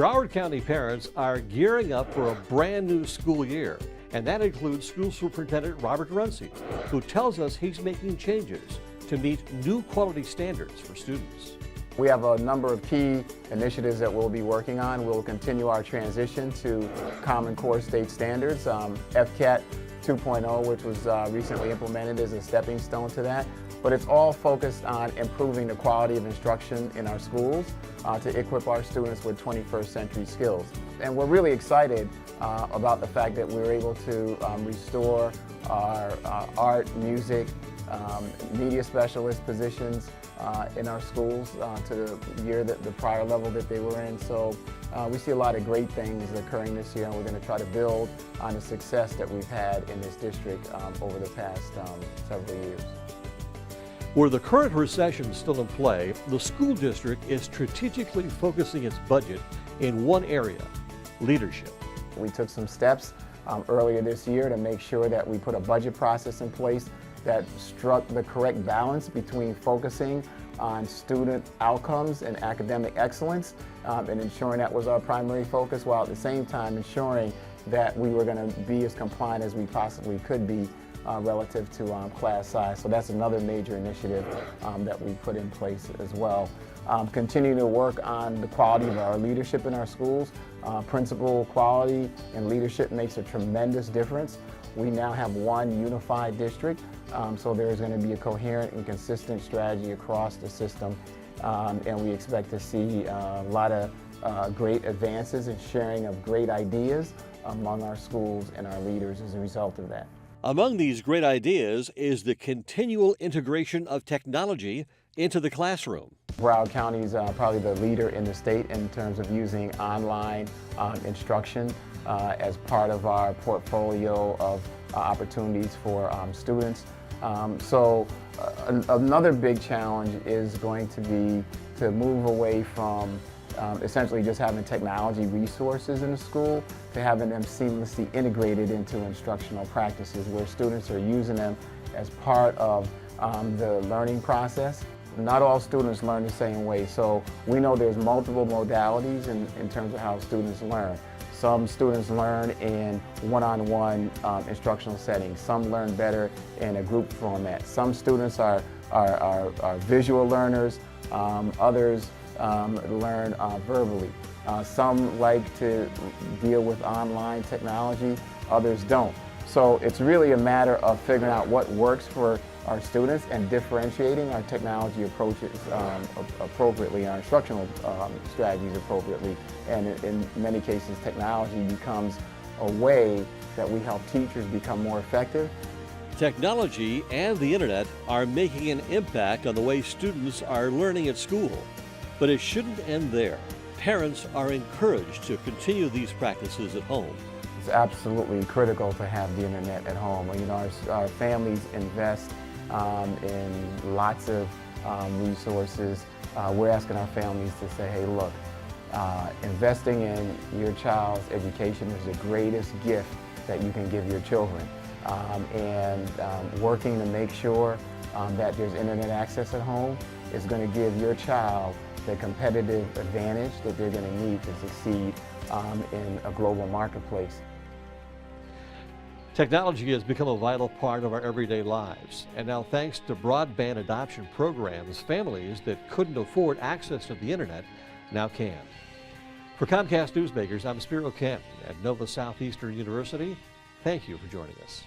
Broward County parents are gearing up for a brand new school year, and that includes School Superintendent Robert Runcie, who tells us he's making changes to meet new quality standards for students. We have a number of key initiatives that we'll be working on. We'll continue our transition to Common Core State Standards. FCAT 2.0, which was recently implemented, is a stepping stone to that. But it's all focused on improving the quality of instruction in our schools to equip our students with 21st century skills. And we're really excited about the fact that we were able to restore our art, music, media specialist positions in our schools to the prior level that they were in. So we see a lot of great things occurring this year, and we're going to try to build on the success that we've had in this district over the past several years. Where the current recession is still in play, the school district is strategically focusing its budget in one area: leadership. We took some steps earlier this year to make sure that we put a budget process in place that struck the correct balance between focusing on student outcomes and academic excellence and ensuring that was our primary focus, while at the same time ensuring that we were going to be as compliant as we possibly could be relative to class size. So that's another major initiative that we put in place as well. Continue to work on the quality of our leadership in our schools. Principal quality and leadership makes a tremendous difference. We now have one unified district, so there's going to be a coherent and consistent strategy across the system, and we expect to see a lot of great advances and sharing of great ideas among our schools and our leaders as a result of that. Among these great ideas is the continual integration of technology into the classroom. Broward County is probably the leader in the state in terms of using online instruction as part of our portfolio of opportunities for students. So another big challenge is going to be to move away from essentially just having technology resources in the school to having them seamlessly integrated into instructional practices where students are using them as part of the learning process. Not all students learn the same way, so we know there's multiple modalities in terms of how students learn. Some students learn in one-on-one instructional settings. Some learn better in a group format. Some students are visual learners. Others learn verbally. Some like to deal with online technology. Others don't. So it's really a matter of figuring out what works for our students and differentiating our technology approaches appropriately, our instructional strategies appropriately. And in many cases, technology becomes a way that we help teachers become more effective. Technology and the internet are making an impact on the way students are learning at school. But it shouldn't end there. Parents are encouraged to continue these practices at home. It's absolutely critical to have the internet at home. You know, our families invest in lots of resources. We're asking our families to say, hey, look, investing in your child's education is the greatest gift that you can give your children. And working to make sure that there's internet access at home is going to give your child the competitive advantage that they're going to need to succeed in a global marketplace. Technology has become a vital part of our everyday lives, and now thanks to broadband adoption programs, families that couldn't afford access to the internet now can. For Comcast Newsmakers, I'm Spiro Kent at Nova Southeastern University. Thank you for joining us.